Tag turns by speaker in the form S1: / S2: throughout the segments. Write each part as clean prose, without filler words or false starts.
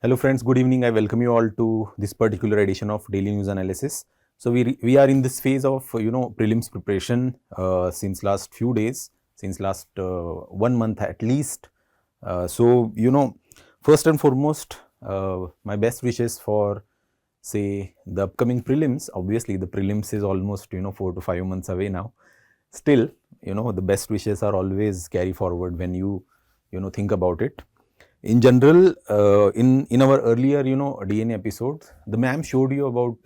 S1: Hello friends, good evening. I welcome you all to this particular edition of Daily News Analysis. So we are in this phase of prelims preparation since last few days, since last 1 month at least. First and foremost, my best wishes for say the upcoming prelims. Obviously, the prelims is almost 4 to 5 months away now. Still, the best wishes are always carry forward when you think about it. In general, in our earlier DNA episodes, the ma'am showed you about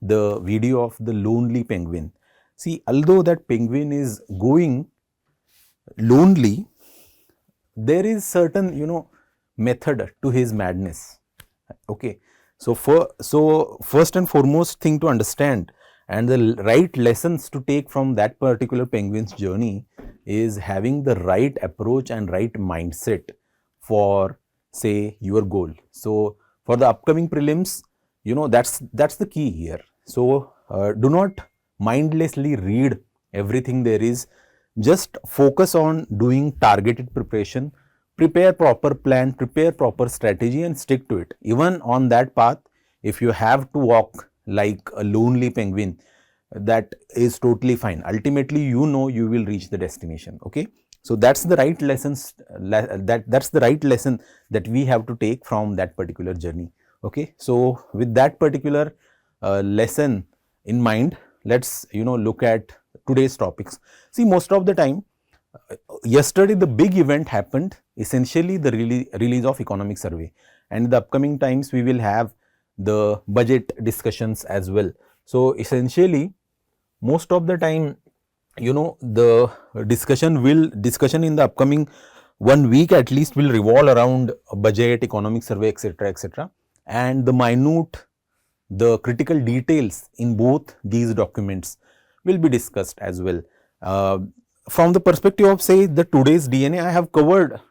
S1: the video of the lonely penguin. See, although that penguin is going lonely, there is certain method to his madness. Okay, so first and foremost thing to understand and the right lessons to take from that particular penguin's journey is having the right approach and right mindset for say your goal. So for the upcoming prelims, that's the key here. So do not mindlessly read everything there is. Just focus on doing targeted preparation, prepare proper plan, prepare proper strategy and stick to it. Even on that path, if you have to walk like a lonely penguin, that is totally fine. Ultimately, you will reach the destination. Okay. So that's the right lessons that's the right lesson that we have to take from that particular journey. Okay. So with that particular lesson in mind, let's look at today's topics. See, most of the time, yesterday the big event happened, essentially the release of economic survey, and in the upcoming times we will have the budget discussions as well. So essentially, most of the time, the discussion in the upcoming 1 week at least will revolve around budget, economic survey, etc., and the critical details in both these documents will be discussed as well. From the perspective of say the today's DNA, I have covered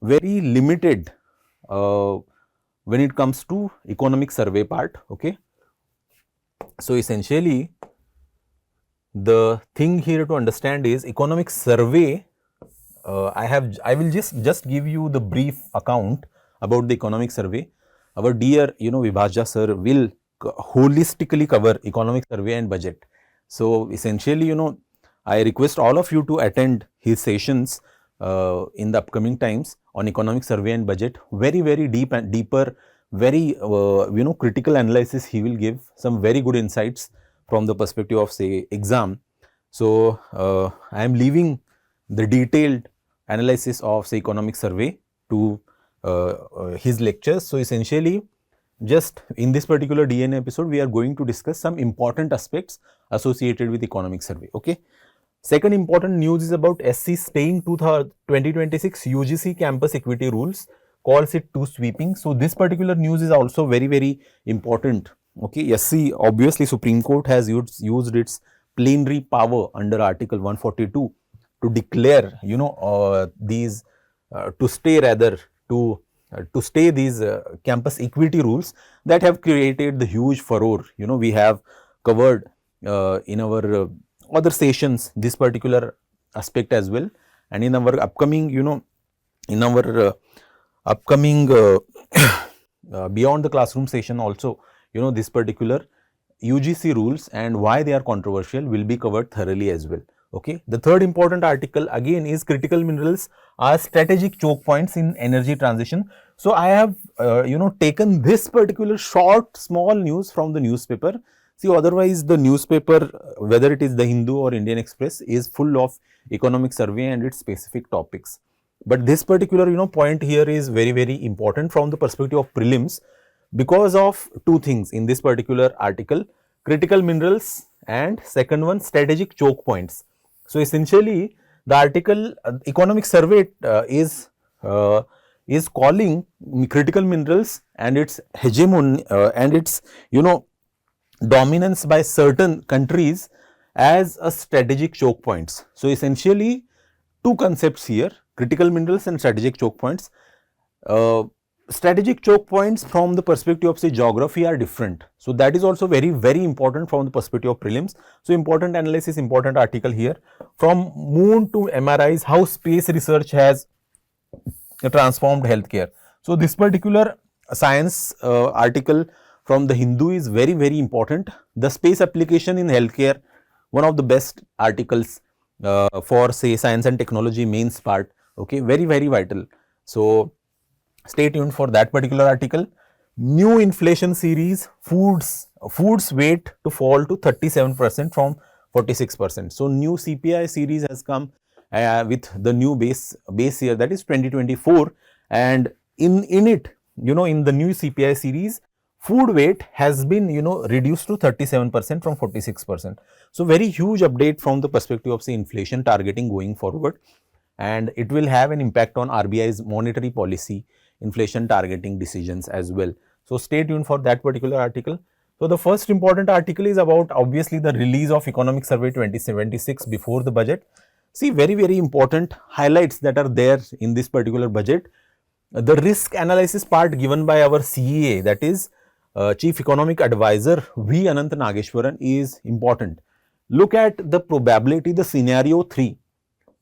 S1: very limited when it comes to economic survey part. Okay, so essentially the thing here to understand is economic survey. I will just give you the brief account about the economic survey. Our dear Vibhaja sir will holistically cover economic survey and budget. So essentially, I request all of you to attend his sessions in the upcoming times on economic survey and budget. Very deep and deeper, very critical analysis he will give, some very good insights from the perspective of say exam. So I am leaving the detailed analysis of say economic survey to his lectures. So essentially, just in this particular DNA episode, we are going to discuss some important aspects associated with economic survey. Okay. Second important news is about SC staying 2026 UGC campus equity rules, calls it too sweeping. So this particular news is also very important. Okay, SC, obviously Supreme Court has used its plenary power under Article 142 to declare these to stay these campus equity rules that have created the huge furore. We have covered in our other sessions this particular aspect as well, and in our upcoming beyond the classroom session also, this particular UGC rules and why they are controversial will be covered thoroughly as well. Okay. The third important article again is critical minerals are strategic choke points in energy transition. So I have taken this particular short small news from the newspaper. See, otherwise the newspaper, whether it is the Hindu or Indian Express, is full of economic survey and its specific topics. But this particular point here is very important from the perspective of prelims because of two things in this particular article: critical minerals and second one, strategic choke points. So essentially, the article economic survey is calling critical minerals and its hegemony and its dominance by certain countries as a strategic choke points. So essentially, two concepts here: critical minerals and strategic choke points. Strategic choke points from the perspective of say geography are different. So that is also very important from the perspective of prelims. So important analysis, important article here. From moon to MRIs, how space research has transformed healthcare. So this particular science article from the Hindu is very, very important. The space application in healthcare, one of the best articles for say science and technology mains part, okay, very, very vital. So stay tuned for that particular article. New inflation series, foods weight to fall to 37% from 46%. So new CPI series has come with the new base year, that is 2024, and in it, in the new CPI series, food weight has been reduced to 37% from 46%. So very huge update from the perspective of say inflation targeting going forward, and it will have an impact on RBI's monetary policy, inflation targeting decisions as well. So stay tuned for that particular article. So the first important article is about obviously the release of Economic Survey 2076 before the budget. See, very, very important highlights that are there in this particular budget. The risk analysis part given by our CEA, that is Chief Economic Advisor V. Anant Nageshwaran, is important. Look at the probability, the scenario 3,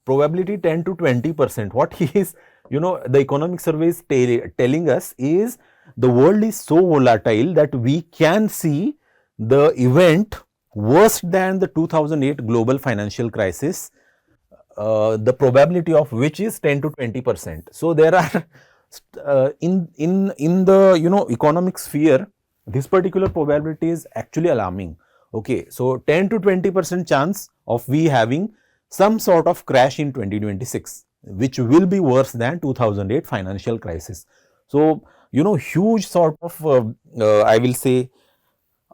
S1: probability 10 to 20%. What he is, the economic survey is telling us is the world is so volatile that we can see the event worse than the 2008 global financial crisis, the probability of which is 10 to 20%. So there are in the economic sphere, this particular probability is actually alarming. Okay, so 10 to 20% chance of we having some sort of crash in 2026, which will be worse than 2008 financial crisis. So huge sort of I will say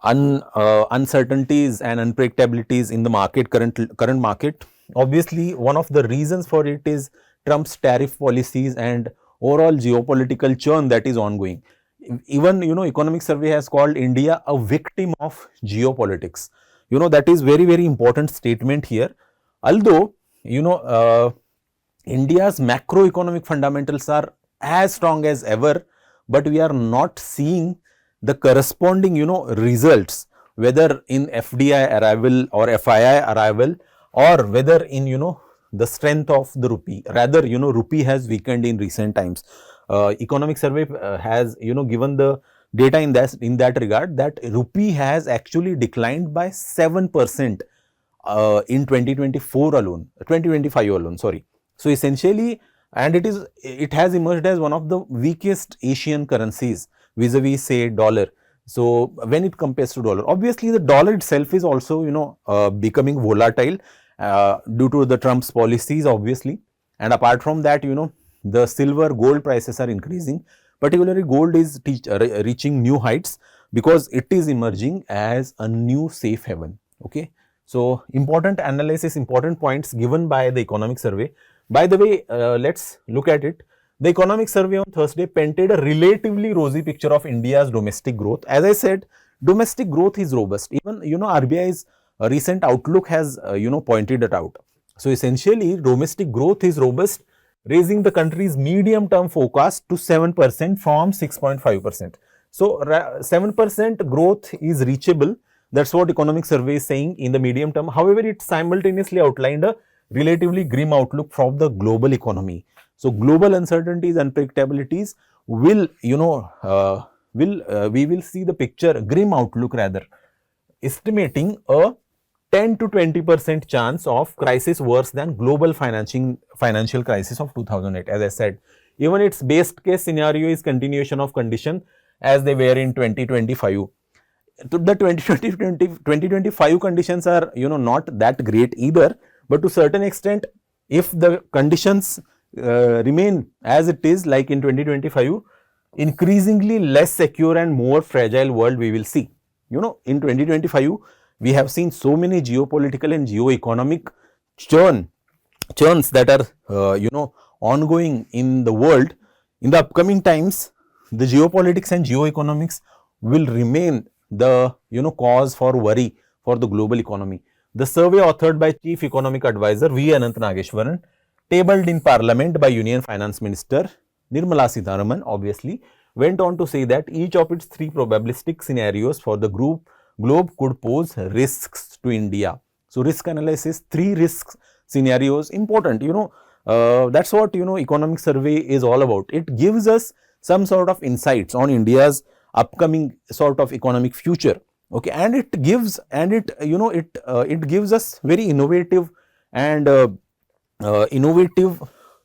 S1: uncertainties and unpredictabilities in the market, current market. Obviously, one of the reasons for it is Trump's tariff policies and overall geopolitical churn that is ongoing. Even economic survey has called India a victim of geopolitics. That is very, very important statement here. Although India's macroeconomic fundamentals are as strong as ever, but we are not seeing the corresponding results, whether in FDI arrival or FII arrival, or whether in the strength of the rupee. Rather, rupee has weakened in recent times. Economic survey has given the data in that regard, that rupee has actually declined by 7% in 2024 alone, 2025 alone, sorry. So essentially, and it has emerged as one of the weakest Asian currencies vis-a-vis say dollar. So when it compares to dollar, obviously the dollar itself is also becoming volatile due to the Trump's policies, obviously. And apart from that, the silver, gold prices are increasing. Particularly gold is reaching new heights because it is emerging as a new safe haven. Okay. So important analysis, important points given by the economic survey. By the way, let's look at it. The economic survey on Thursday painted a relatively rosy picture of India's domestic growth. As I said, domestic growth is robust. Even RBI's recent outlook has pointed it out. So essentially, domestic growth is robust, raising the country's medium-term forecast to 7% from 6.5%. So 7% growth is reachable. That's what economic survey is saying in the medium term. However, it simultaneously outlined a relatively grim outlook from the global economy. So global uncertainties and unpredictabilities will, we will see the picture, grim outlook rather, estimating a 10 to 20% chance of crisis worse than global financial crisis of 2008. As I said, even its best case scenario is continuation of condition as they were in 2025. The 2025 conditions are not that great either, but to certain extent, if the conditions remain as it is like in 2025, increasingly less secure and more fragile world we will see. In 2025, we have seen so many geopolitical and geo-economic churns that are ongoing in the world. In the upcoming times, the geopolitics and geo-economics will remain the cause for worry for the global economy. The survey authored by Chief Economic Advisor V. Anant Nageshwaran, tabled in Parliament by Union Finance Minister Nirmala Sitharaman, obviously, went on to say that each of its 3 probabilistic scenarios for the globe could pose risks to India. So risk analysis, 3 risk scenarios, important. That's what economic survey is all about. It gives us some sort of insights on India's upcoming sort of economic future. Okay, and it gives it gives us very innovative and innovative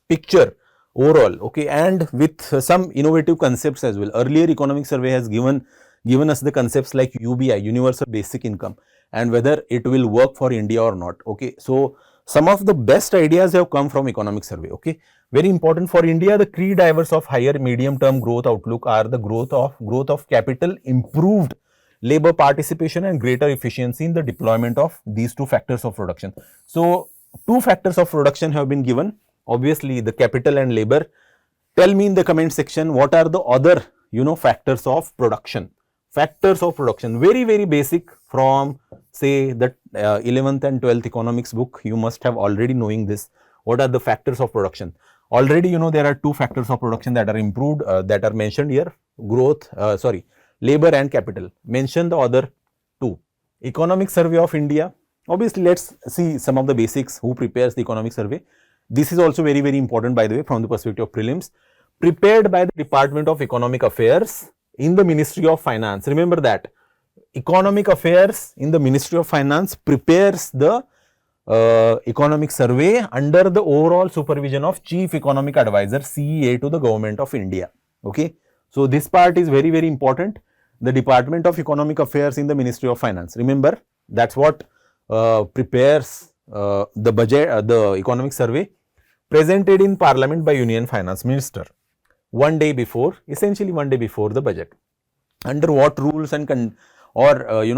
S1: picture overall. Okay, and with some innovative concepts as well. Earlier economic survey has given us the concepts like UBI, universal basic income, and whether it will work for India or not. Okay, so some of the best ideas have come from economic survey. Okay, very important for India. The key drivers of higher medium term growth outlook are the growth of capital, improved labor participation, and greater efficiency in the deployment of these two factors of production. So two factors of production have been given, obviously the capital and labor. Tell me in the comment section what are the other factors of production. Factors of production, very very basic, from say the 11th and 12th economics book. You must have already knowing this. What are the factors of production? Already there are two factors of production that are improved, that are mentioned here, labor and capital. Mention the other two. Economic survey of India. Obviously, let's see some of the basics. Who prepares the economic survey? This is also very very important, by the way, from the perspective of prelims. Prepared by the Department of Economic Affairs in the Ministry of Finance. Remember that economic affairs in the Ministry of Finance prepares the economic survey under the overall supervision of Chief Economic Advisor, CEA, to the Government of India. Okay, so this part is very very important. The Department of Economic Affairs in the Ministry of Finance. Remember, that's what prepares the budget, the economic survey, presented in Parliament by Union Finance Minister one day before, essentially one day before the budget. Under what rules and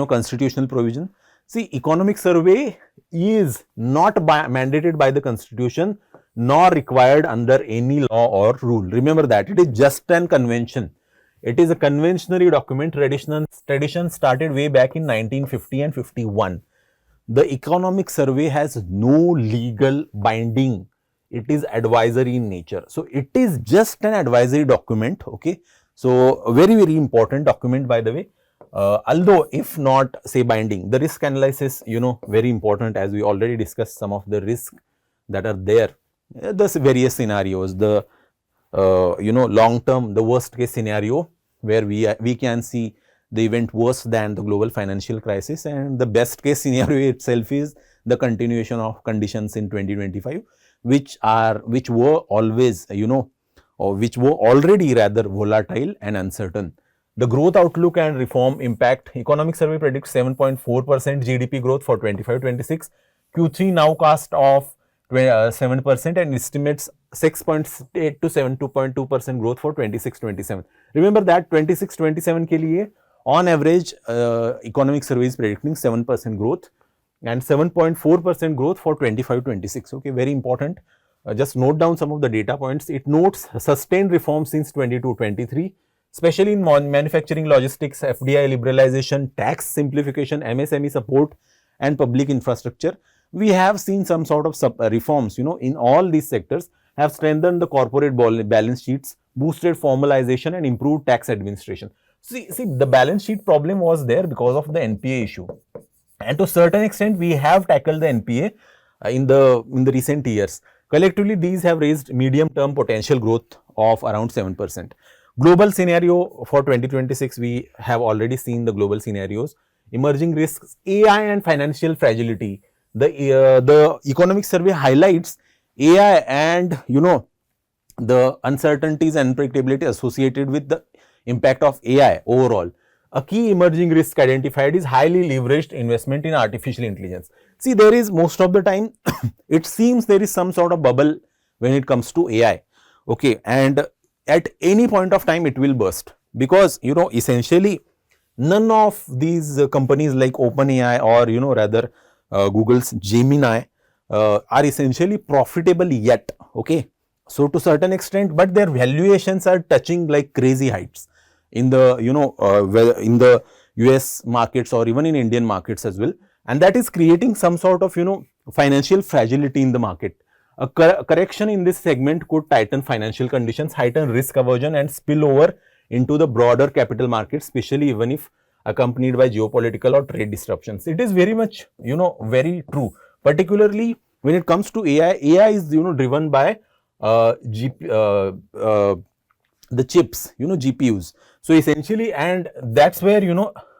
S1: constitutional provision? See, economic survey is not mandated by the constitution nor required under any law or rule. Remember that it is just an convention. It is a conventionary document. Tradition started way back in 1950 and 51. The economic survey has no legal binding. It is advisory in nature. So it is just an advisory document. Okay, so a very very important document, by the way. Although if not say binding, the risk analysis, very important, as we already discussed some of the risks that are there. The various scenarios, the long term, the worst case scenario where we can see the event worse than the global financial crisis, and the best case scenario itself is the continuation of conditions in 2025, which were always or which were already rather volatile and uncertain. The growth outlook and reform impact. Economic survey predicts 7.4% GDP growth for 25-26. Q3 now cast of 7% and estimates 6.8 to 7.2% growth for 26-27. Remember that 26-27 ke liye on average economic survey is predicting 7% growth and 7.4% growth for 25-26. Okay, very important. Just note down some of the data points. It notes sustained reforms since 22-23, especially in manufacturing, logistics, FDI liberalization, tax simplification, MSME support, and public infrastructure. We have seen some sort of reforms, in all these sectors, have strengthened the corporate balance sheets, boosted formalization, and improved tax administration. See, the balance sheet problem was there because of the NPA issue, and to a certain extent, we have tackled the NPA in the recent years. Collectively, these have raised medium-term potential growth of around 7%. Global scenario for 2026, we have already seen the global scenarios. Emerging risks, AI and financial fragility. The economic survey highlights AI and the uncertainties and unpredictability associated with the impact of AI overall. A key emerging risk identified is highly leveraged investment in artificial intelligence. See, there is most of the time, it seems there is some sort of bubble when it comes to AI. Okay, and at any point of time it will burst, because essentially none of these companies like OpenAI or rather Google's Gemini are essentially profitable yet. Okay, so to certain extent, but their valuations are touching like crazy heights in the in the US markets or even in Indian markets as well, and that is creating some sort of financial fragility in the market. A correction in this segment could tighten financial conditions, heighten risk aversion, and spill over into the broader capital markets, especially even if accompanied by geopolitical or trade disruptions. It is very much, very true. Particularly when it comes to AI, AI is, driven by the chips, GPUs. So essentially, and that's where,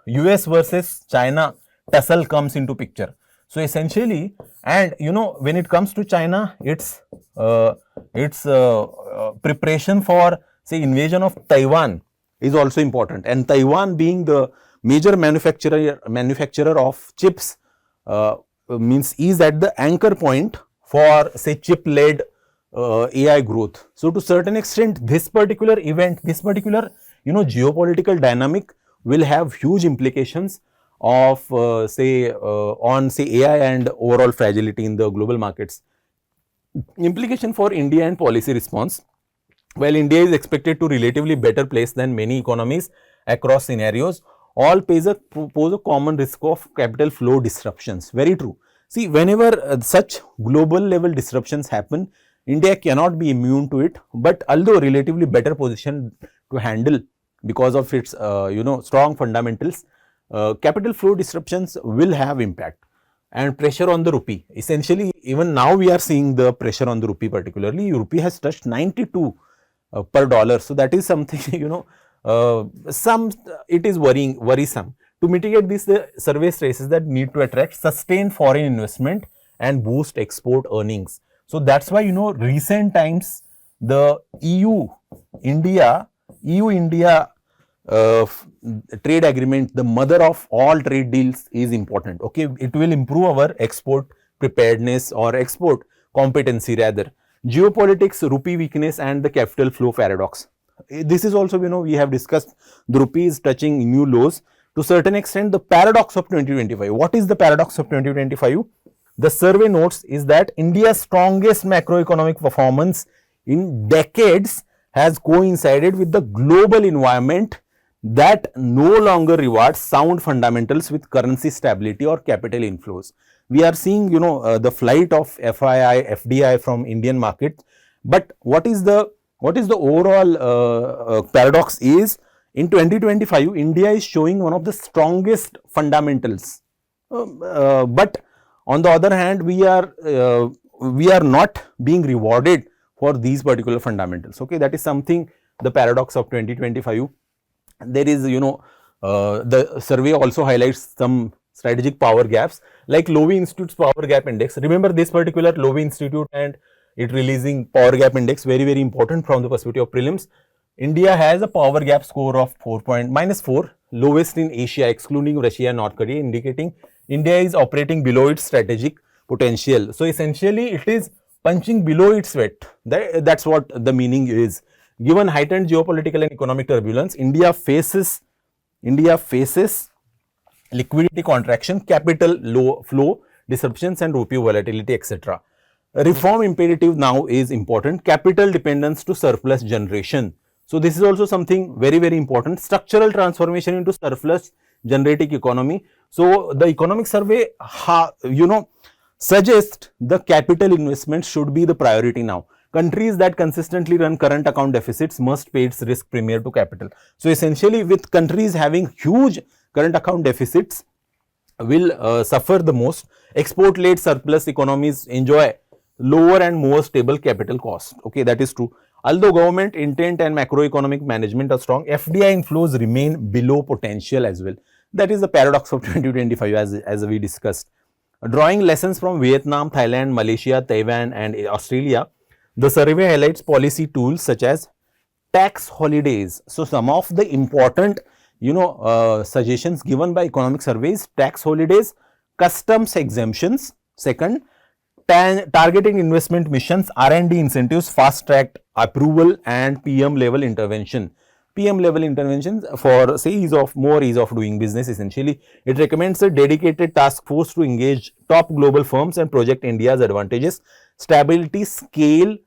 S1: US versus China tussle comes into picture. So essentially, and when it comes to China, its preparation for, say, invasion of Taiwan is also important, and Taiwan being the major manufacturer of chips, means is at the anchor point for, say, chip led AI growth. So to certain extent, this particular event, this particular geopolitical dynamic will have huge implications of on AI and overall fragility in the global markets. Implication for India and policy response. While India is expected to relatively better place than many economies across scenarios, all pose a common risk of capital flow disruptions. Very true. See, whenever such global level disruptions happen, India cannot be immune to it, but although relatively better positioned to handle because of its strong fundamentals, capital flow disruptions will have impact. And pressure on the rupee. Essentially, even now we are seeing the pressure on the rupee, particularly rupee has touched 92 per dollar. So that is something, it is worrisome. To mitigate this, the survey stresses that need to attract sustained foreign investment and boost export earnings. So that's why, recent times the EU-India trade agreement, the mother of all trade deals, is important. Okay, it will improve our export preparedness or export competency rather. Geopolitics, rupee weakness and the capital flow paradox. This is also, we have discussed the rupee is touching new lows. To certain extent, the paradox of 2025. What is the paradox of 2025? The survey notes is that India's strongest macroeconomic performance in decades has coincided with the global environment that no longer rewards sound fundamentals with currency stability or capital inflows. We are seeing, the flight of FDI from Indian market. But what is the overall paradox is, in 2025, India is showing one of the strongest fundamentals. But on the other hand, we are not being rewarded for these particular fundamentals. Okay, that is something, the paradox of 2025. There is, the survey also highlights some strategic power gaps, like Lowy Institute's power gap index. Remember this particular Lowy Institute and it releasing power gap index, very, very important from the perspective of prelims. India has a power gap score of -4, lowest in Asia, excluding Russia and North Korea, indicating India is operating below its strategic potential. So essentially, it is punching below its weight. That's what the meaning is. Given heightened geopolitical and economic turbulence, India faces liquidity contraction, capital flow disruptions and rupee volatility, etc. Reform imperative now is important. Capital dependence to surplus generation. So this is also something very, very important. Structural transformation into surplus generating economy. So the economic survey, suggests the capital investment should be the priority now. Countries that consistently run current account deficits must pay its risk premium to capital. So essentially, with countries having huge current account deficits will suffer the most. Export-led surplus economies enjoy lower and more stable capital cost. Okay, that is true. Although government intent and macroeconomic management are strong, FDI inflows remain below potential as well. That is the paradox of 2025 as we discussed. Drawing lessons from Vietnam, Thailand, Malaysia, Taiwan and Australia, the survey highlights policy tools such as tax holidays. So some of the important suggestions given by economic surveys: tax holidays, customs exemptions, second, targeting investment missions, R&D incentives, fast track approval and PM level intervention. PM level interventions for, say, ease of doing business. Essentially, it recommends a dedicated task force to engage top global firms and project India's advantages, stability, scale,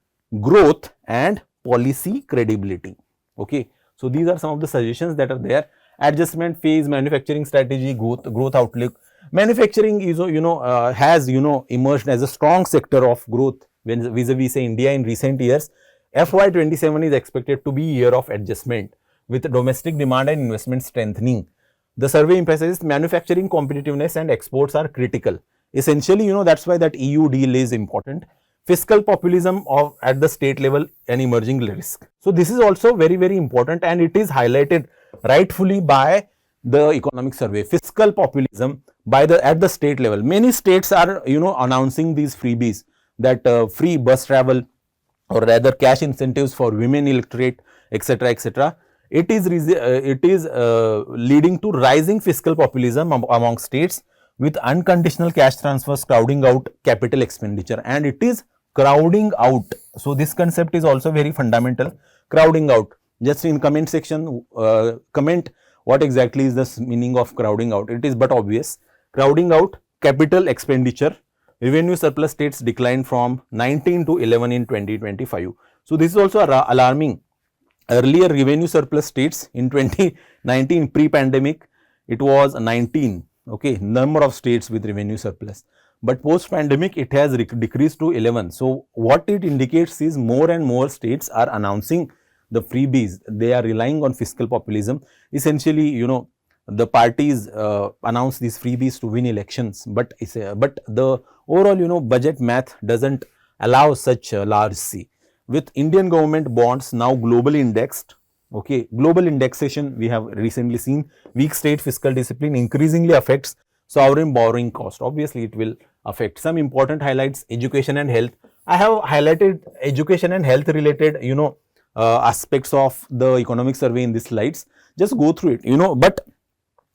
S1: growth and policy credibility. Okay, so these are some of the suggestions that are there. Adjustment phase, manufacturing strategy, growth outlook. Manufacturing is, has, emerged as a strong sector of growth when vis-a-vis, say, India in recent years. FY27 is expected to be year of adjustment with domestic demand and investment strengthening. The survey emphasizes manufacturing competitiveness and exports are critical. Essentially, that's why that EU deal is important. fiscal populism of at the state level an emerging risk. So this is also very, very important, and it is highlighted rightfully by the economic survey. Fiscal populism by the at the state level. Many states are announcing these freebies, that free bus travel, or rather cash incentives for women electorate, etc., etc. It is leading to rising fiscal populism among states, with unconditional cash transfers crowding out capital expenditure, and it is crowding out. So this concept is also very fundamental. Crowding out. Just in comment section, comment what exactly is the meaning of crowding out. It is but obvious. Crowding out capital expenditure. Revenue surplus states declined from 19 to 11 in 2025. So this is also alarming. Earlier revenue surplus states in 2019 pre-pandemic, it was 19, okay, number of states with revenue surplus. But post-pandemic, it has decreased to 11. So what it indicates is more and more states are announcing the freebies. They are relying on fiscal populism. Essentially, the parties announce these freebies to win elections, but the overall, budget math doesn't allow such a large C. With Indian government bonds now globally indexed, okay, global indexation we have recently seen, weak state fiscal discipline increasingly affects sovereign borrowing cost. Obviously, it will affect. Some important highlights: education and health. I have highlighted education and health related, aspects of the economic survey in these slides. Just go through it, but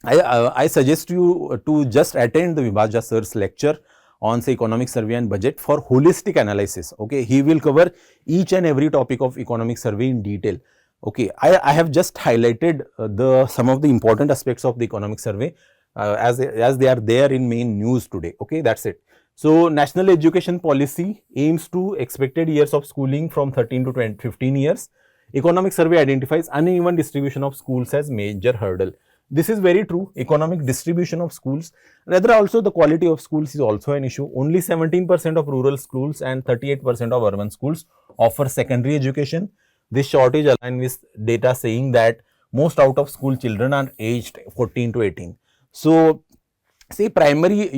S1: I suggest you to just attend the Vibhaja sir's lecture on say economic survey and budget for holistic analysis. Okay, he will cover each and every topic of economic survey in detail. Okay, I have just highlighted some of the important aspects of the economic survey as they are there in main news today. Okay, that's it. So national education policy aims to expected years of schooling from 13 to 15 years. Economic survey identifies uneven distribution of schools as major hurdle. This is very true. Economic distribution of schools, rather also the quality of schools is also an issue. Only 17% of rural schools and 38% of urban schools offer secondary education. This shortage aligns with data saying that most out of school children are aged 14 to 18. So say primary,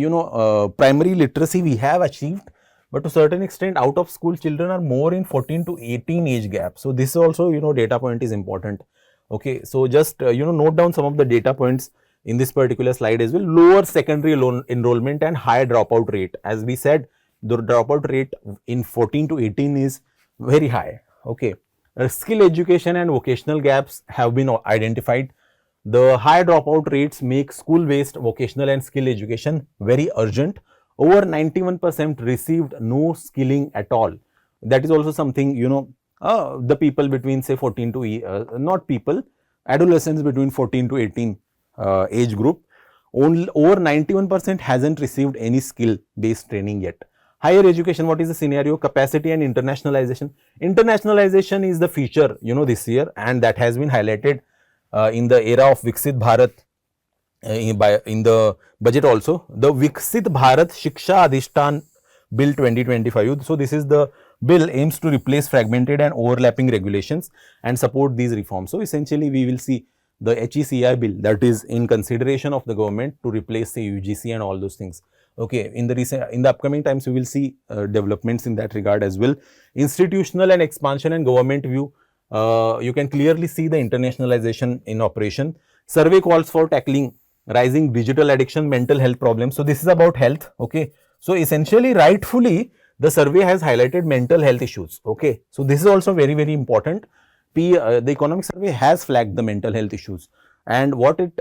S1: primary literacy we have achieved, but to certain extent out of school children are more in 14 to 18 age gap. So this also, data point is important. Okay, so just note down some of the data points in this particular slide as well. Lower secondary enrollment and high dropout rate. As we said, the dropout rate in 14 to 18 is very high. Okay, skill education and vocational gaps have been identified. The high dropout rates make school-based vocational and skill education very urgent. Over 91% received no skilling at all. That is also something, the people between say 14 to adolescents between 14 to 18 age group, only over 91% hasn't received any skill based training yet. Higher education, what is the scenario? Capacity and internationalization. Internationalization is the feature, this year, and that has been highlighted in the era of Viksit Bharat in the budget also. The Viksit Bharat Shiksha Adhishtan Bill 2025. So this is the bill aims to replace fragmented and overlapping regulations and support these reforms. So essentially we will see the HECI bill that is in consideration of the government to replace say UGC and all those things. Okay, in the upcoming times we will see developments in that regard as well. Institutional and expansion and government view. You can clearly see the internationalization in operation. Survey calls for tackling rising digital addiction, mental health problems. So this is about health. Okay, so essentially rightfully the survey has highlighted mental health issues. Okay, so this is also very, very important. The economic survey has flagged the mental health issues, and what it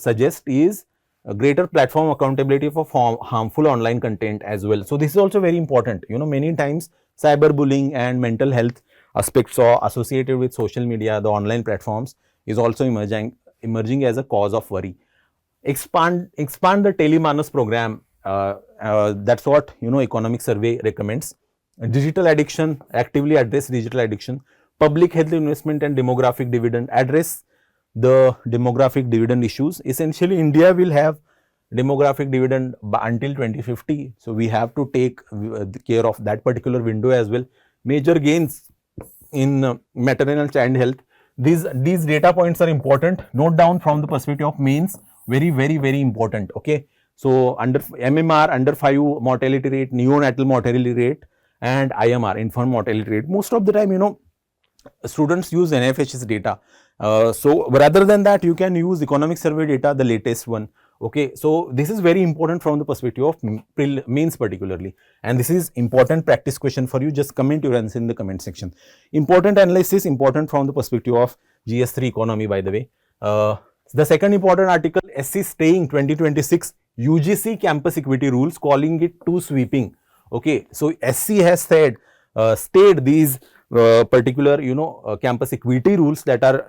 S1: suggests is a greater platform accountability for harmful online content as well. So this is also very important. Many times cyberbullying and mental health aspects are associated with social media, the online platforms is also emerging as a cause of worry. Expand the Telemanas program. That's what economic survey recommends. Digital addiction, actively address digital addiction. Public health investment and demographic dividend, address the demographic dividend issues. Essentially India will have demographic dividend until 2050. So we have to take care of that particular window as well. Major gains in maternal and child health. These data points are important. Note down from the perspective of mains. Very, very, very important. Okay. So under MMR, under 5 mortality rate, neonatal mortality rate, and IMR, infant mortality rate. Most of the time, students use NFHS data. So rather than that, you can use economic survey data, the latest one. Okay, so this is very important from the perspective of mains particularly, and this is important practice question for you. Just comment your answer in the comment section. Important analysis, important from the perspective of GS3 economy, by the way. The second important article, SC staying 2026 UGC campus equity rules, calling it too sweeping. Okay, so SC has said, stayed these particular campus equity rules that are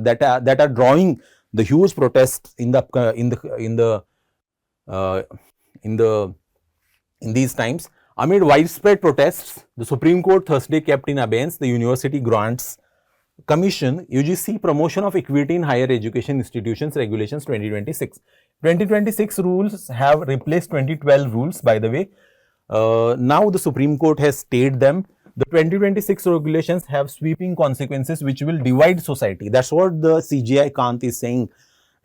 S1: that are drawing the huge protests in these times. Amid widespread protests, the Supreme Court Thursday kept in abeyance the University Grants Commission UGC Promotion of Equity in Higher Education Institutions Regulations 2026. 2026 rules have replaced 2012 rules, by the way. Now the Supreme Court has stayed them. The 2026 regulations have sweeping consequences which will divide society. That's what the CJI Kant is saying,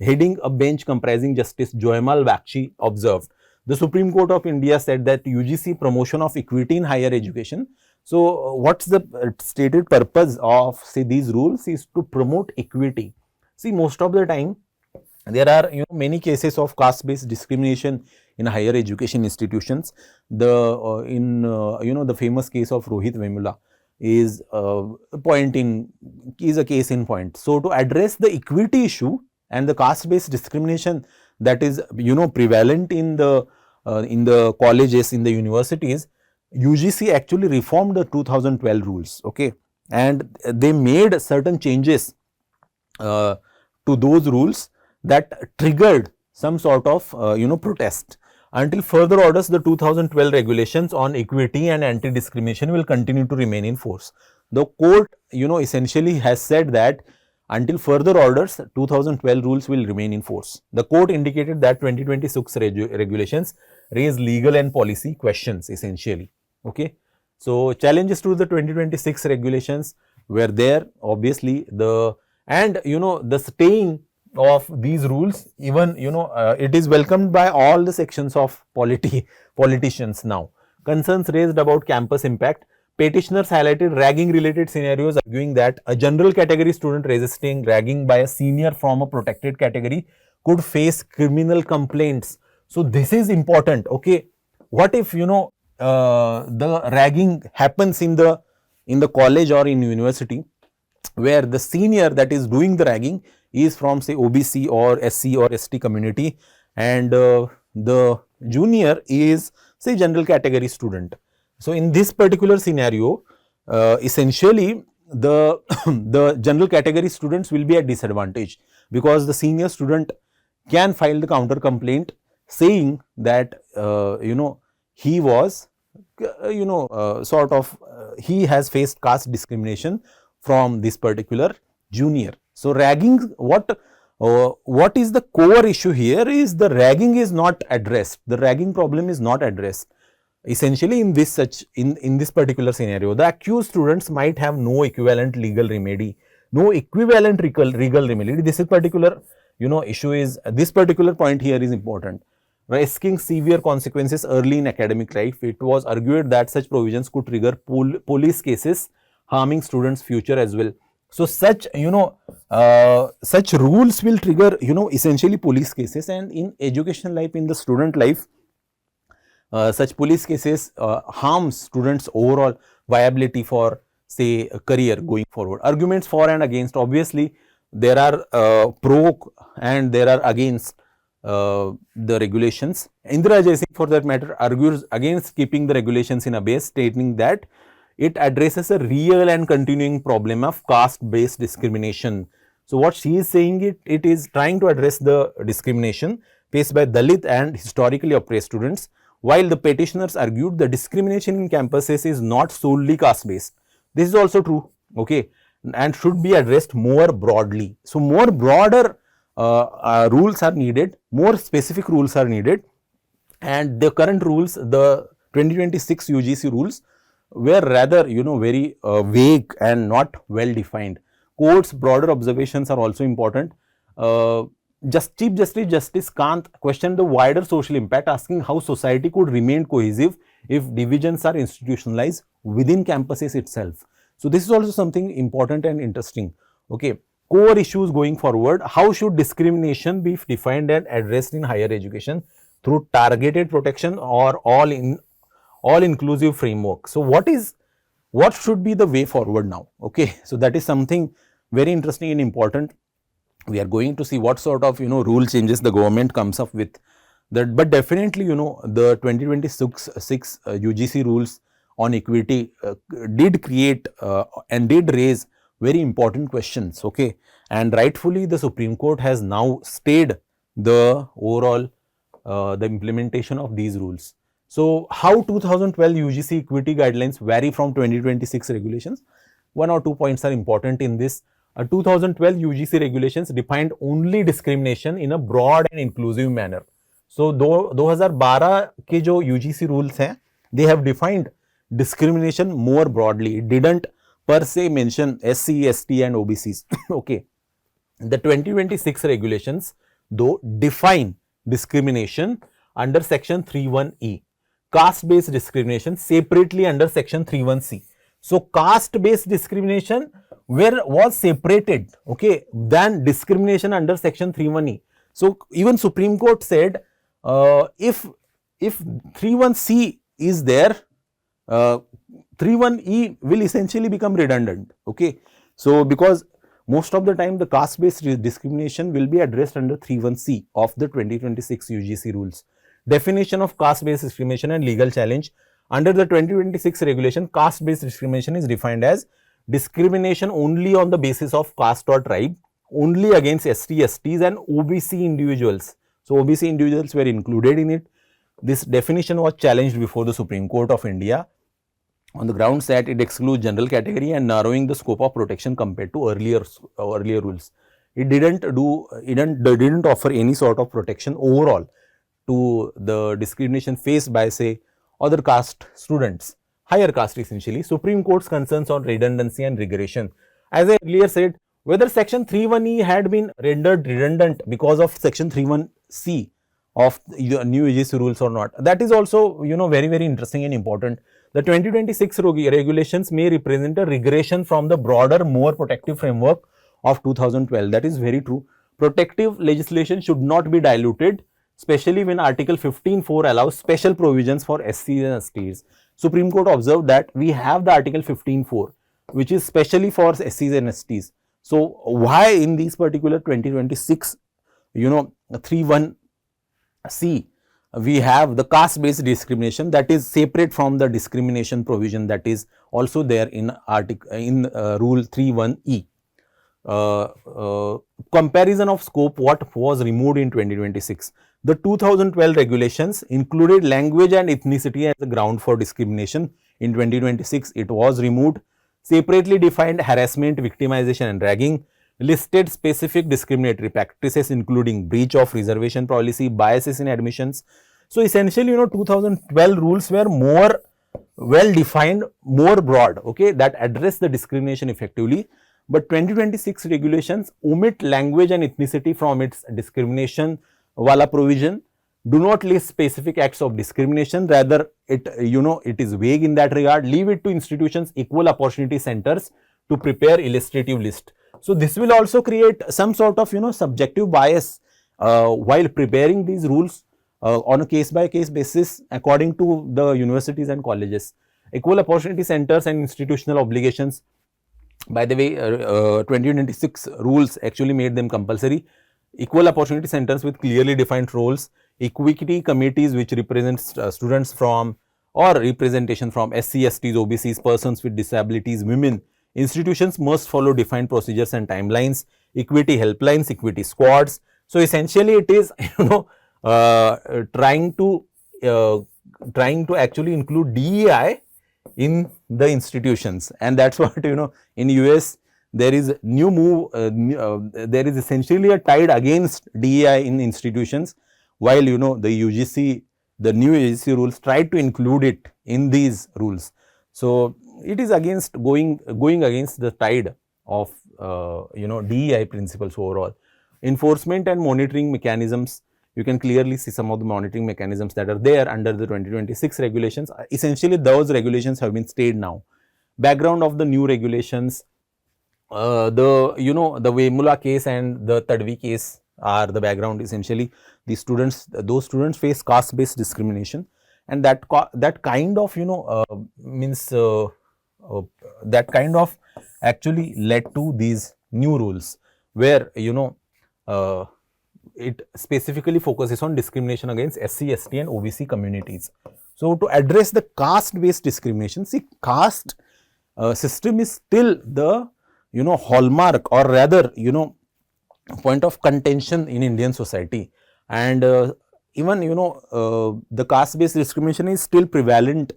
S1: heading a bench comprising Justice Joymal Bakshi observed. The Supreme Court of India said that UGC promotion of equity in higher education. So what's the stated purpose of, say, these rules is to promote equity. See, most of the time there are many cases of caste-based discrimination in higher education institutions. The the famous case of Rohit Vemula is a case in point. So to address the equity issue and the caste-based discrimination that is prevalent in the colleges, in the universities, UGC actually reformed the 2012 rules, okay, and they made certain changes to those rules that triggered some sort of protest. Until further orders, the 2012 regulations on equity and anti-discrimination will continue to remain in force. The court essentially has said that until further orders, 2012 rules will remain in force. The court indicated that 2026 regulations raise legal and policy questions essentially. Okay, so challenges to the 2026 regulations were there, obviously, the staying of these rules, even it is welcomed by all the sections of politicians now. Concerns raised about campus impact. Petitioners highlighted ragging related scenarios, arguing that a general category student resisting ragging by a senior from a protected category could face criminal complaints. So this is important. Okay, what if the ragging happens in the college or in university, where the senior that is doing the ragging is from, say, OBC or SC or ST community, and the junior is, say, general category student. So in this particular scenario, essentially the the general category students will be at disadvantage, because the senior student can file the counter complaint saying that he was he has faced caste discrimination from this particular junior. So ragging, what is the core issue here is the ragging is not addressed. The ragging problem is not addressed. Essentially, in this particular scenario, the accused students might have no equivalent legal remedy, no equivalent legal remedy. This is particular issue is, this particular point here is important. Risking severe consequences early in academic life, it was argued that such provisions could trigger police cases harming students' future as well. So such such rules will trigger essentially police cases, and in education life, in the student life, such police cases harms students' overall viability for, say, a career going forward. Arguments for and against, obviously there are pro and there are against the regulations. Indira Jaising, for that matter, argues against keeping the regulations in abeyance, stating that it addresses a real and continuing problem of caste-based discrimination. So what she is saying, it is trying to address the discrimination faced by Dalit and historically oppressed students, while the petitioners argued the discrimination in campuses is not solely caste-based. This is also true, okay, and should be addressed more broadly. So more broader rules are needed, more specific rules are needed, and the current rules, the 2026 UGC rules, were rather very vague and not well defined. Court's broader observations are also important. Chief Justice Kant questioned the wider social impact, asking how society could remain cohesive if divisions are institutionalized within campuses itself. So this is also something important and interesting. Okay, core issues going forward. How should discrimination be defined and addressed in higher education through targeted protection or all inclusive framework? So what should be the way forward now? Okay, so that is something very interesting and important. We are going to see what sort of rule changes the government comes up with. That, but definitely the 2026 UGC rules on equity did create and did raise very important questions. Okay, and rightfully the Supreme Court has now stayed the overall the implementation of these rules. So how 2012 UGC equity guidelines vary from 2026 regulations? One or two points are important in this. 2012 UGC regulations defined only discrimination in a broad and inclusive manner. So 2012 के जो UGC rules हैं, they have defined discrimination more broadly. It didn't per se mention SC, ST and OBCs. Okay, the 2026 regulations though define discrimination under section 31E, caste based discrimination separately under section 31C. So caste based discrimination was separated, okay, than discrimination under section 31E. So even Supreme Court said if 31C is there, 31E will essentially become redundant. Okay, so because most of the time the caste based discrimination will be addressed under 31C of the 2026 UGC rules. Definition of caste based discrimination and legal challenge. Under the 2026 regulation, caste based discrimination is defined as discrimination only on the basis of caste or tribe, only against ST, STs and OBC individuals. So OBC individuals were included in it. This definition was challenged before the Supreme Court of India on the grounds that it excludes general category and narrowing the scope of protection compared to earlier rules. It didn't offer any sort of protection overall to the discrimination faced by, say, other caste students, higher caste essentially. Supreme Court's concerns on redundancy and regression. As I earlier said, whether section 31E had been rendered redundant because of section 31C of the new UGC rules or not, that is also very interesting and important. The 2026 regulations may represent a regression from the broader, more protective framework of 2012. That is very true. Protective legislation should not be diluted, especially when Article 15(4) allows special provisions for SCs and STs. Supreme Court observed that we have the Article 15(4), which is specially for SCs and STs. So why in these particular 2026, 31C, we have the caste based discrimination that is separate from the discrimination provision that is also there in rule 31E. Comparison of scope, what was removed in 2026. The 2012 regulations included language and ethnicity as a ground for discrimination. In 2026, it was removed. Separately defined harassment, victimization and ragging, listed specific discriminatory practices including breach of reservation policy, biases in admissions. So essentially, 2012 rules were more well defined, more broad, okay, that address the discrimination effectively. But 2026 regulations omit language and ethnicity from its discrimination wala provision, do not list specific acts of discrimination, rather it is vague in that regard. Leave it to institutions, equal opportunity centers to prepare illustrative list. So this will also create some sort of subjective bias while preparing these rules on a case by case basis according to the universities and colleges. Equal opportunity centers and institutional obligations. By the way, 2026 rules actually made them compulsory. Equal opportunity centers with clearly defined roles, equity committees which represent students from or representation from SC, STs, OBCs, persons with disabilities, women. Institutions must follow defined procedures and timelines, equity helplines, equity squads. So essentially it is trying to actually include DEI in the institutions, and that's what in US there is new move, there is essentially a tide against DEI in institutions, while the UGC, the new UGC rules tried to include it in these rules. So it is against going against the tide of DEI principles overall. Enforcement and monitoring mechanisms. you can clearly see some of the monitoring mechanisms that are there under the 2026 regulations. Essentially, those regulations have been stayed now. Background of the new regulations, the Vemula case and the Tadvi case are the background. Essentially, those students face caste based discrimination, and that kind of that kind of actually led to these new rules where it specifically focuses on discrimination against SC, ST and OBC communities. So, to address the caste based discrimination, see, caste system is still the hallmark, or rather point of contention in Indian society, and even the caste based discrimination is still prevalent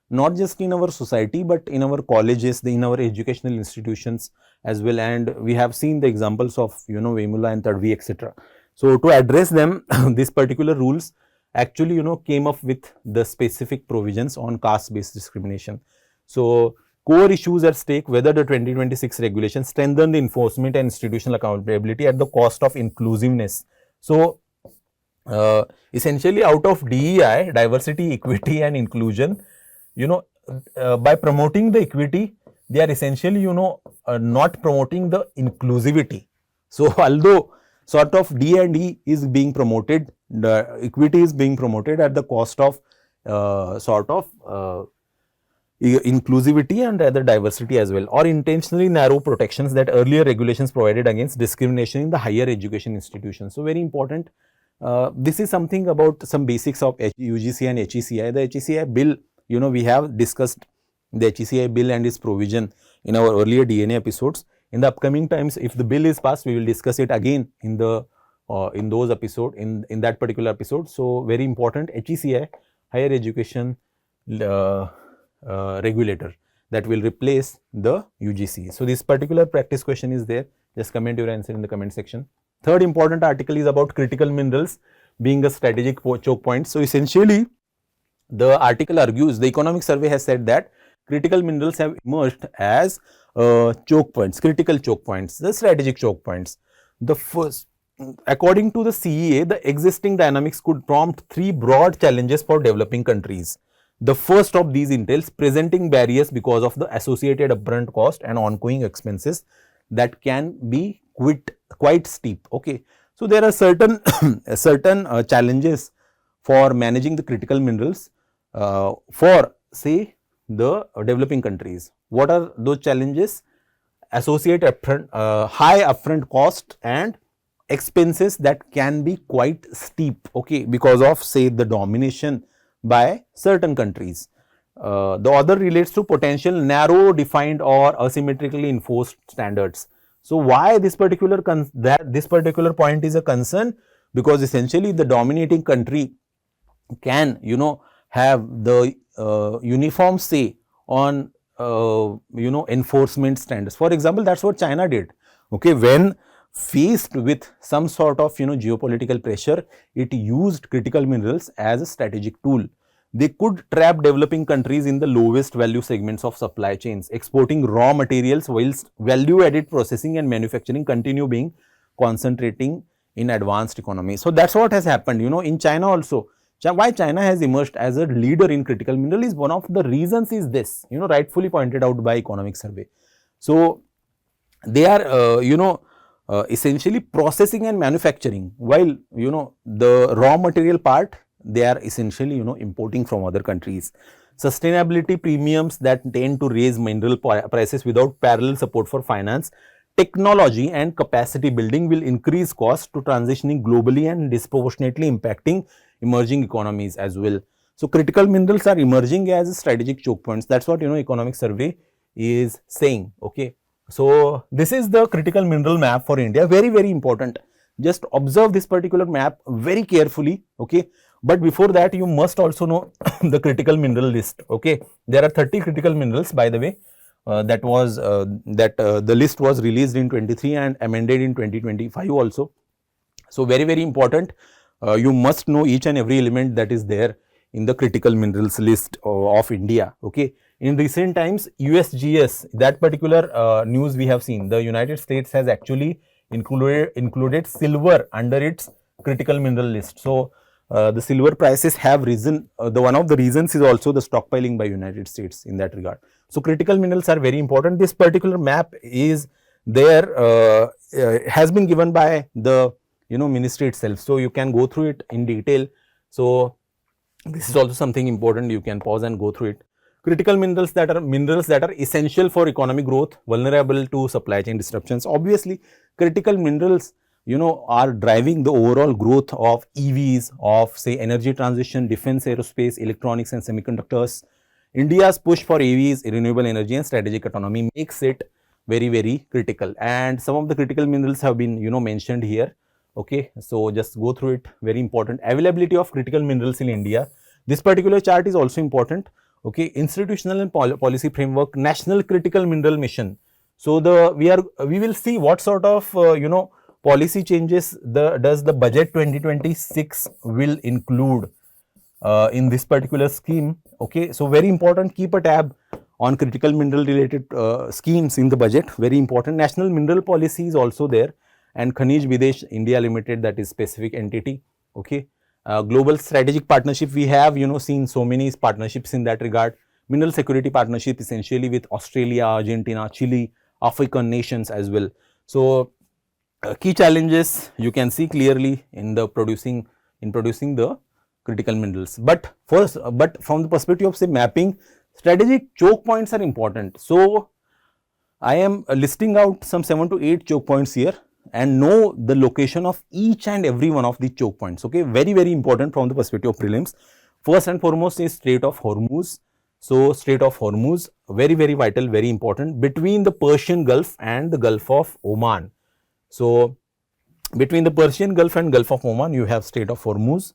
S1: not just in our society but in our colleges, in our educational institutions as well, and we have seen the examples of Vemula and Tadvi, etc. So, to address them these particular rules actually came up with the specific provisions on caste based discrimination. So, core issues at stake: whether the 2026 regulations strengthen the enforcement and institutional accountability at the cost of inclusiveness. So, essentially out of DEI, diversity, equity and inclusion, by promoting the equity, they are essentially not promoting the inclusivity. So, although sort of D and E is being promoted, the equity is being promoted at the cost of inclusivity and rather diversity as well, or intentionally narrow protections that earlier regulations provided against discrimination in the higher education institutions. So, very important. This is something about some basics of UGC and HECI. The HECI bill, we have discussed the HECI bill and its provision in our earlier DNA episodes. In the upcoming times, if the bill is passed, we will discuss it again in the in that particular episode. So, very important, HECI, higher education regulator, that will replace the UGC. So, this particular practice question is there. Just comment your answer in the comment section. Third important article is about critical minerals being a strategic choke point. So, essentially the article argues, the economic survey has said that critical minerals have emerged as choke points, critical choke points, the strategic choke points. The first, according to the CEA, the existing dynamics could prompt three broad challenges for developing countries. The first of these entails presenting barriers because of the associated upfront cost and ongoing expenses that can be quite steep. Okay. So, there are certain challenges for managing the critical minerals for say the developing countries. What are those challenges? Associate high upfront cost and expenses that can be quite steep, okay, because of say the domination by certain countries. The other relates to potential narrow defined or asymmetrically enforced standards. So, why this particular point is a concern? Because essentially the dominating country can have the uniform say on enforcement standards. For example, that is what China did. Okay, when faced with some sort of geopolitical pressure, it used critical minerals as a strategic tool. They could trap developing countries in the lowest value segments of supply chains, exporting raw materials whilst value added processing and manufacturing continue being concentrating in advanced economies. So, that is what has happened in China also. Why China has emerged as a leader in critical mineral is one of the reasons is this, rightfully pointed out by economic survey. So, they are essentially processing and manufacturing, while the raw material part they are essentially importing from other countries. Sustainability premiums that tend to raise mineral prices without parallel support for finance, technology and capacity building will increase costs to transitioning globally and disproportionately impacting emerging economies as well. So, critical minerals are emerging as strategic choke points. That is what economic survey is saying. Okay. So, this is the critical mineral map for India, very important. Just observe this particular map very carefully. Okay. But before that, you must also know the critical mineral list. Okay. There are 30 critical minerals, by the way. The list was released in 23 and amended in 2025 also. So, very important. You must know each and every element that is there in the critical minerals list of India. Okay. In recent times, USGS, that particular news we have seen, the United States has actually included silver under its critical mineral list. So the silver prices have risen. The one of the reasons is also the stockpiling by United States in that regard. So critical minerals are very important. This particular map is there, has been given by the ministry itself. So you can go through it in detail. So this is also something important. You can pause and go through it. Critical minerals that are essential for economic growth, vulnerable to supply chain disruptions. Obviously, critical minerals are driving the overall growth of EVs, of say energy transition, defense, aerospace, electronics and semiconductors. India's push for EVs, renewable energy and strategic autonomy makes it very, very critical. And some of the critical minerals have been mentioned here. Okay, so just go through it. Very important. Availability of critical minerals in India. This particular chart is also important. Okay, institutional and policy framework, national critical mineral mission. So we will see what sort of policy changes does the budget 2026 will include in this particular scheme. Okay, so very important. Keep a tab on critical mineral related schemes in the budget. Very important. National mineral policy is also there, and Khanij Videsh India Limited, that is specific entity. Okay. Global strategic partnership, we have seen so many partnerships in that regard. Mineral security partnership essentially with Australia, Argentina, Chile, African nations as well. So key challenges you can see clearly in producing the critical minerals. But from the perspective of say mapping, strategic choke points are important. So I am listing out some 7 to 8 choke points here, and know the location of each and every one of the choke points. Okay, very, very important from the perspective of prelims. First and foremost is Strait of Hormuz. So Strait of Hormuz, very, very vital, very important, between the Persian Gulf and the Gulf of Oman. So between the Persian Gulf and Gulf of Oman, you have Strait of Hormuz.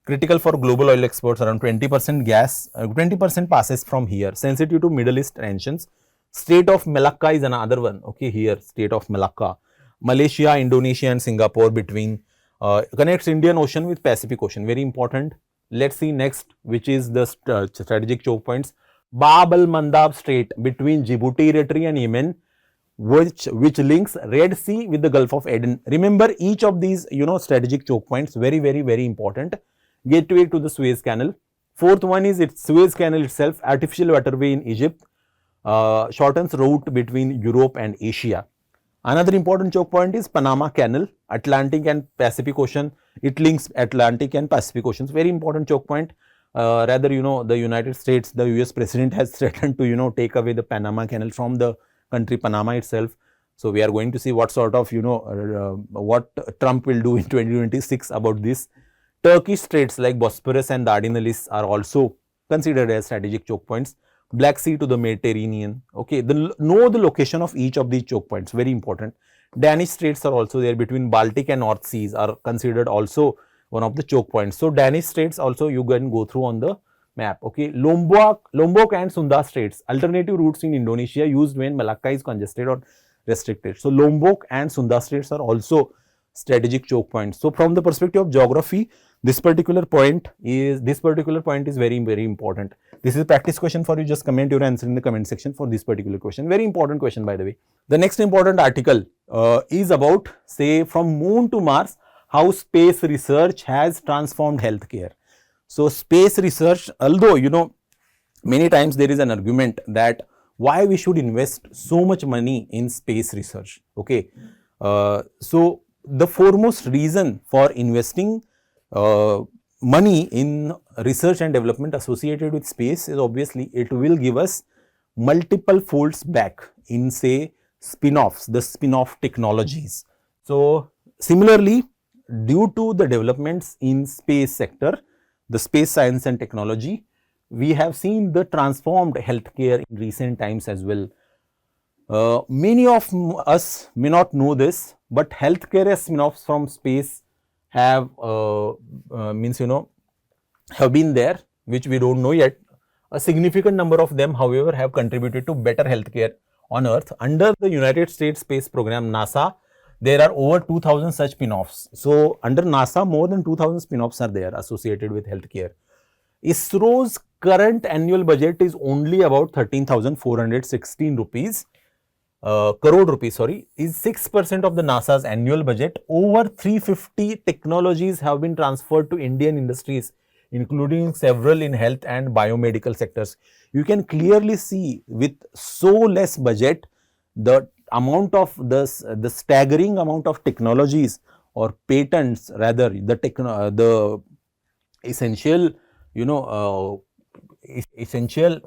S1: Critical for global oil exports, around 20% gas, 20% passes from here. Sensitive to Middle East tensions. Strait of Malacca is another one. Okay, here Strait of Malacca. Malaysia, Indonesia and Singapore between, connects Indian Ocean with Pacific Ocean. Very important. Let's see next, which is the strategic choke points. Bab al-Mandab Strait between Djibouti territory and Yemen, which links Red Sea with the Gulf of Aden. Remember each of these strategic choke points, very, very, very important. Gateway to the Suez Canal. Fourth one is Suez Canal itself, artificial waterway in Egypt, shortens route between Europe and Asia. Another important choke point is Panama Canal, Atlantic and Pacific Ocean. It links Atlantic and Pacific Oceans. Very important choke point. Rather, the United States, the US president has threatened to, take away the Panama Canal from the country Panama itself. So we are going to see what sort of, what Trump will do in 2026 about this. Turkish straits like Bosporus and Dardanelles are also considered as strategic choke points. Black Sea to the Mediterranean. Okay, know the location of each of these choke points, very important. Danish straits are also there between Baltic and North Seas, are considered also one of the choke points. So Danish straits also you can go through on the map. Okay, Lombok and Sunda straits, alternative routes in Indonesia used when Malacca is congested or restricted. So Lombok and Sunda straits are also strategic choke points. So from the perspective of geography, this particular point is very, very important. This is a practice question for you. Just comment your answer in the comment section for this particular question. Very important question, by the way. The next important article is about, say, from Moon to Mars, how space research has transformed healthcare. So space research, although many times there is an argument that why we should invest so much money in space research. Okay, so the foremost reason for investing money in research and development associated with space is obviously it will give us multiple folds back in, say, spin-offs, the spin-off technologies. So similarly, due to the developments in space sector, the space science and technology, we have seen the transformed healthcare in recent times as well. Many of us may not know this, but healthcare spin-offs from space have have been there, which we don't know yet. A significant number of them, however, have contributed to better healthcare on Earth. Under the United States Space Program, NASA, there are over 2,000 such spin-offs. So under NASA, more than 2,000 spin-offs are there associated with healthcare. ISRO's current annual budget is only about 13,416 rupees. crore rupees, sorry, is 6% of the NASA's annual budget. Over 350 technologies have been transferred to Indian industries, including several in health and biomedical sectors. You can clearly see with so less budget, the amount of the staggering amount of technologies or patents, rather the essential, essential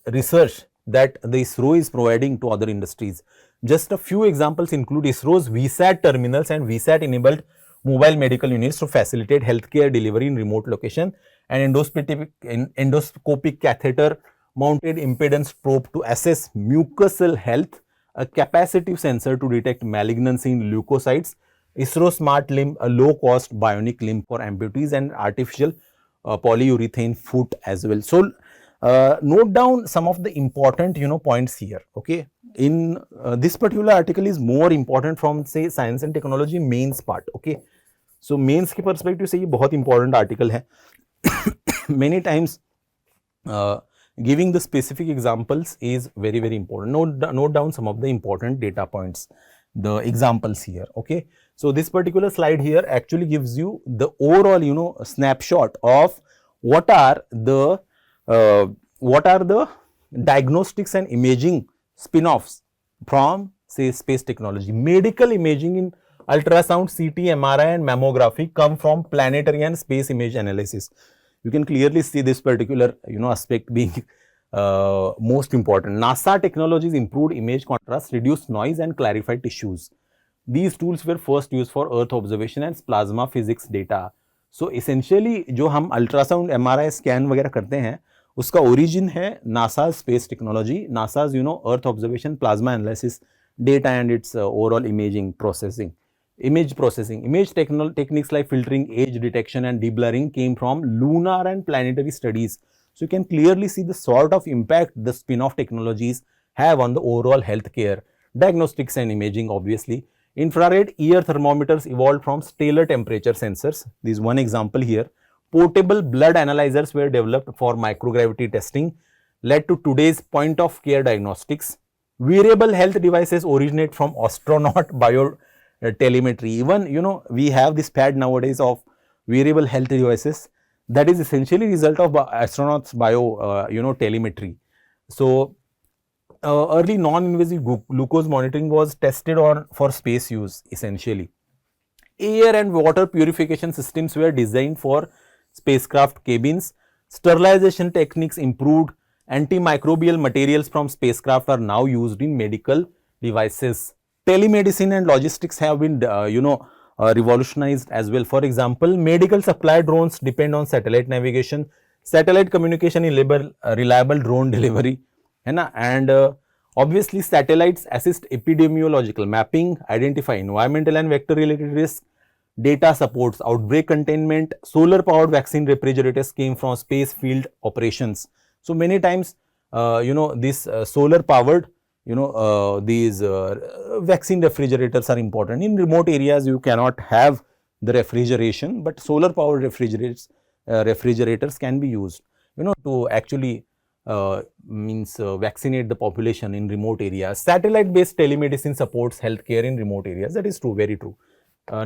S1: research that the ISRO is providing to other industries. Just a few examples include ISRO's VSAT terminals and VSAT enabled mobile medical units to facilitate healthcare delivery in remote location, and endoscopic catheter mounted impedance probe to assess mucosal health, a capacitive sensor to detect malignancy in leukocytes, ISRO Smart Limb, a low cost bionic limb for amputees, and artificial polyurethane foot as well. So, note down some of the important points here. Okay, in this particular article is more important from say science and technology mains part. Okay, so mains के perspective से ये बहुत important article है. Many times giving the specific examples is very important. Note down some of the important data points, the examples here. Okay, so this particular slide here actually gives you the overall snapshot of what are the diagnostics and imaging spin-offs from say space technology. Medical imaging in ultrasound, CT, MRI and mammography come from planetary and space image analysis. You can clearly see this particular aspect being most important. NASA technologies improved image contrast, reduced noise and clarified tissues. These tools were first used for Earth observation and plasma physics data. So essentially जो हम ultrasound MRI scan वगैरह करते हैं उसका origin है NASA space technology, NASA's earth observation plasma analysis data and its overall imaging processing. Image techniques like filtering, age detection and deblurring came from lunar and planetary studies. So you can clearly see the sort of impact the spin-off technologies have on the overall healthcare, diagnostics and imaging. Obviously, infrared ear thermometers evolved from stellar temperature sensors. This is one example here. Portable blood analyzers were developed for microgravity testing, led to today's point of care diagnostics. Wearable health devices originate from astronaut biotelemetry. Even we have this fad nowadays of wearable health devices that is essentially result of astronauts bio telemetry. So early non-invasive glucose monitoring was tested on for space use essentially. Air and water purification systems were designed for spacecraft cabins. Sterilization techniques improved. Antimicrobial materials from spacecraft are now used in medical devices. Telemedicine and logistics have been revolutionized as well. For example, medical supply drones depend on satellite navigation. Satellite communication enable reliable drone delivery, and obviously satellites assist epidemiological mapping, identify environmental and vector related risks. Data supports outbreak containment. Solar powered vaccine refrigerators came from space field operations. So many times this solar powered these vaccine refrigerators are important. In remote areas you cannot have the refrigeration, but solar powered refrigerators can be used to actually vaccinate the population in remote areas. Satellite based telemedicine supports healthcare in remote areas. That is true, very true.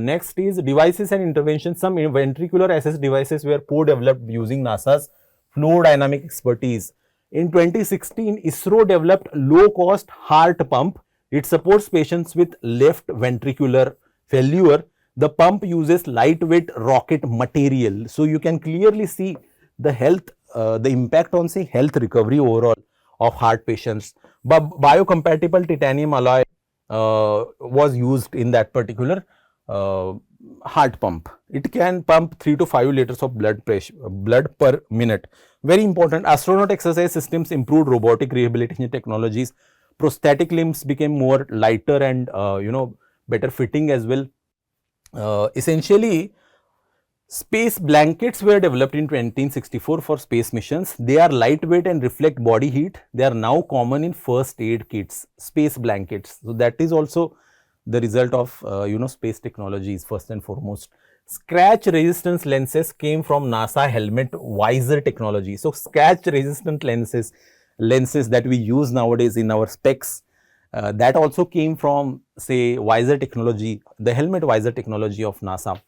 S1: Next is devices and interventions. Some ventricular assist devices were co-developed using NASA's flow dynamic expertise. In 2016, ISRO developed low-cost heart pump. It supports patients with left ventricular failure. The pump uses lightweight rocket material. So you can clearly see the the impact on say health recovery overall of heart patients. But biocompatible titanium alloy was used in that particular heart pump. It can pump 3 to 5 liters of blood per minute. Very important. Astronaut exercise systems improved robotic rehabilitation technologies. Prosthetic limbs became more lighter and better fitting as well. Essentially, space blankets were developed in 1964 for space missions. They are lightweight and reflect body heat. They are now common in first aid kits. Space blankets. So that is also the result of space technologies first and foremost. Scratch resistant lenses came from NASA helmet visor technology. So scratch resistant lenses that we use nowadays in our specs that also came from, say, visor technology, the helmet visor technology of NASA.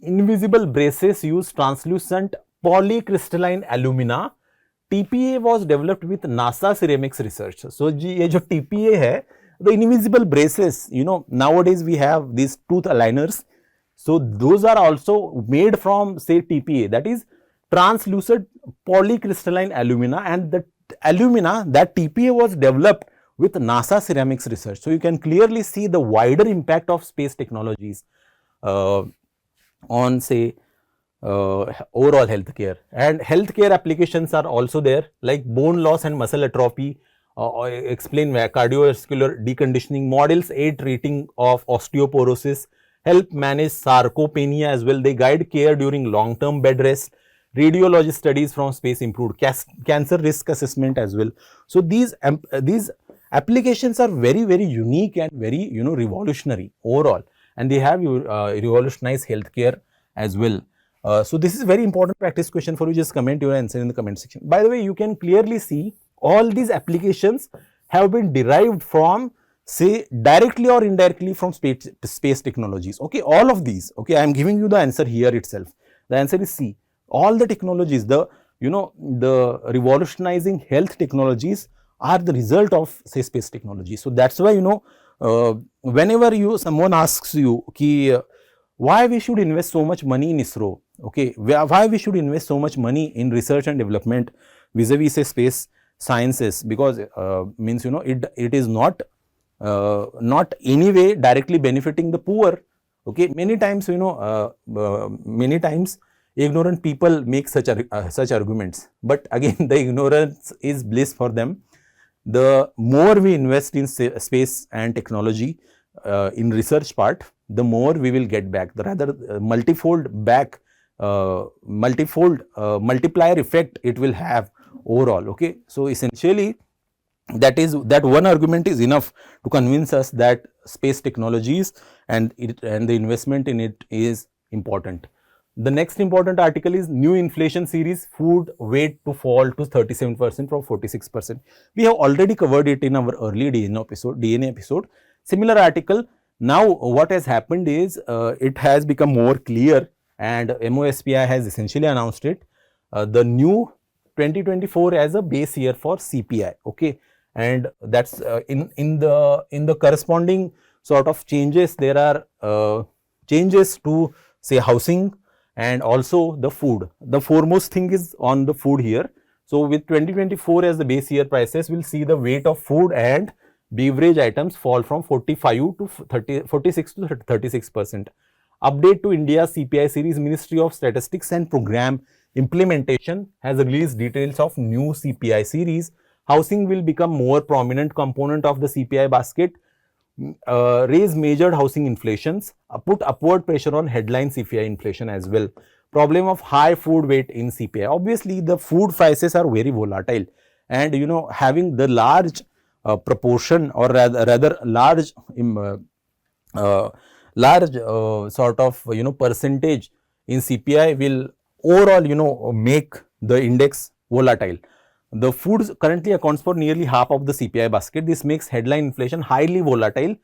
S1: Invisible braces use translucent polycrystalline alumina. TPA was developed with NASA ceramics research. So ये जो TPA है, the invisible braces, nowadays we have these tooth aligners. So those are also made from, say, TPA, that is translucent polycrystalline alumina, and the alumina, that TPA was developed with NASA ceramics research. So you can clearly see the wider impact of space technologies on, say, overall healthcare. And healthcare applications are also there, like bone loss and muscle atrophy, explain cardiovascular deconditioning, models aid treating of osteoporosis, help manage sarcopenia as well. They guide care during long-term bed rest. Radiology studies from space improved cancer risk assessment as well. So these applications are very, very unique and very, revolutionary overall, and they have revolutionized healthcare as well. So this is very important practice question for you. Just comment your answer in the comment section. By the way, you can clearly see all these applications have been derived from, say, directly or indirectly from space technologies. Okay, all of these. Okay, I am giving you the answer here itself. The answer is C. All the technologies, the revolutionizing health technologies are the result of, say, space technology. So that's why, whenever someone asks you why we should invest so much money in ISRO, okay, why we should invest so much money in research and development vis-a-vis, say, space sciences, because means, it is not any way directly benefiting the poor. Okay, many times, many times ignorant people make such arguments, but again, the ignorance is bliss for them. The more we invest in space and technology in research part, the more we will get back, the rather multifold back, multiplier effect it will have overall. Okay, so essentially that one argument is enough to convince us that space technologies and the investment in it is important. The next important article is new inflation series, food weight to fall to 37% from 46%. We have already covered it in our early DNA episode. Similar article. Now what has happened is it has become more clear, and MOSPI has essentially announced it, the new 2024 as a base year for CPI. Okay, and that's in the corresponding sort of changes. There are changes to, say, housing and also the food. The foremost thing is on the food here. So with 2024 as the base year prices, we'll see the weight of food and beverage items fall from 46 to 36%. Update to India's CPI series. Ministry of Statistics and Program Implementation has released details of new CPI series. Housing will become more prominent component of the CPI basket. Raise measured housing inflations, put upward pressure on headline CPI inflation as well. Problem of high food weight in CPI. Obviously, the food prices are very volatile, and having the large proportion, or rather large sort of percentage in CPI will overall make the index volatile. The food currently accounts for nearly half of the CPI basket. This makes headline inflation highly volatile.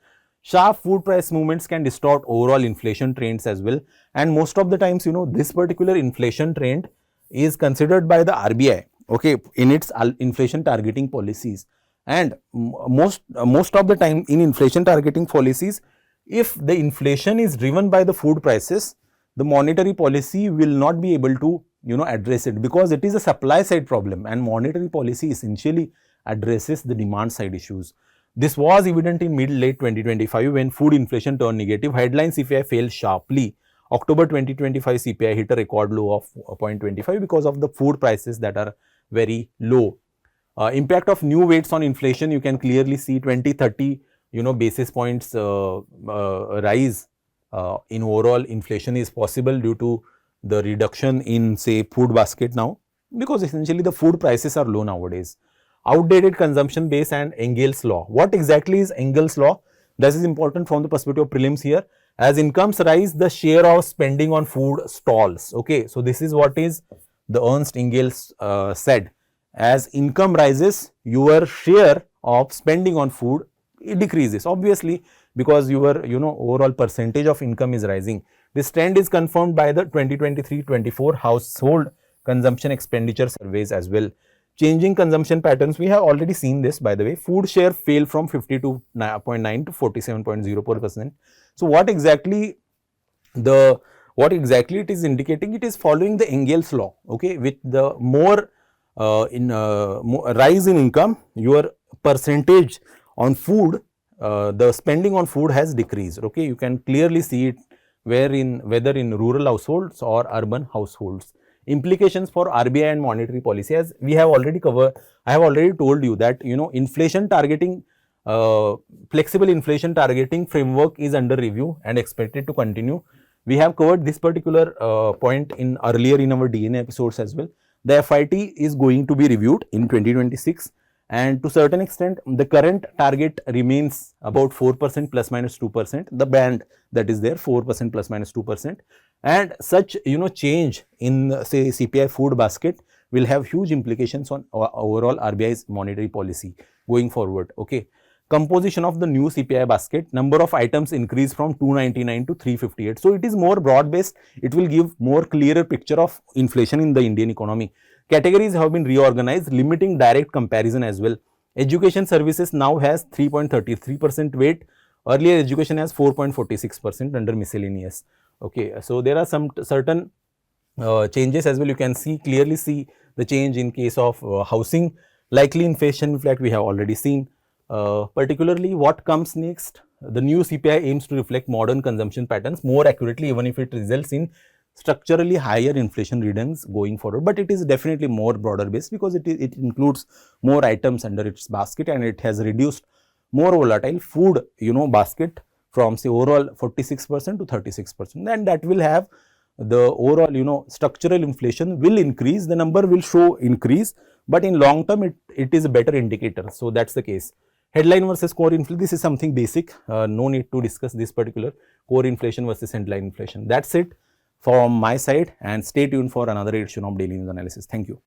S1: Sharp food price movements can distort overall inflation trends as well. And most of the times, this particular inflation trend is considered by the RBI, okay, in its inflation targeting policies. And most of the time in inflation targeting policies, if the inflation is driven by the food prices, the monetary policy will not be able to address it, because it is a supply side problem, and monetary policy essentially addresses the demand side issues. This was evident in mid-late 2025 when food inflation turned negative. Headline CPI fell sharply. October 2025 CPI hit a record low of 0.25 because of the food prices that are very low. Impact of new weights on inflation, you can clearly see 20-30 basis points rise in overall inflation is possible due to the reduction in, say, food basket now, because essentially the food prices are low nowadays. Outdated consumption base and Engel's law. What exactly is Engel's law? This is important from the perspective of prelims here. As incomes rise, the share of spending on food stalls. Okay, so this is what is the Ernst Engels said. As income rises, your share of spending on food, it decreases obviously, because your overall percentage of income is rising. This trend is confirmed by the 2023-24 household consumption expenditure surveys as well. Changing consumption patterns, we have already seen this, by the way. Food share fell from 52.9 to 47.04%. So what exactly it is indicating? It is following the Engel's law. Okay, with the more rise in income, your percentage on food, the spending on food has decreased. Okay, you can clearly see it whether in rural households or urban households. Implications for RBI and monetary policy, as we have already covered. I have already told you that inflation targeting, flexible inflation targeting framework is under review and expected to continue. We have covered this particular point earlier in our DNA episodes as well. The FIT is going to be reviewed in 2026, and to certain extent the current target remains about 4% plus minus 2%, the band that is there, 4% plus minus 2%, and such change in say CPI food basket will have huge implications on overall RBI's monetary policy going forward. Okay, composition of the new CPI basket, number of items increase from 299 to 358. So it is more broad based. It will give more clearer picture of inflation in the Indian economy. Categories have been reorganized, limiting direct comparison as well. Education services now has 3.33% weight. Earlier education has 4.46% under miscellaneous. Okay, so there are some certain changes as well. You can clearly see the change in case of housing. Likely inflation, in fact, we have already seen. Particularly what comes next, the new CPI aims to reflect modern consumption patterns more accurately, even if it results in structurally higher inflation readings going forward. But it is definitely more broader based, because it includes more items under its basket, and it has reduced more volatile food basket from say overall 46% to 36%, and that will have the overall structural inflation will increase. The number will show increase, but in long term it is a better indicator. So that's the case. Headline versus core inflation, this is something basic, no need to discuss this particular core inflation versus headline inflation. That's it from my side, and stay tuned for another edition of Daily News Analysis. Thank you.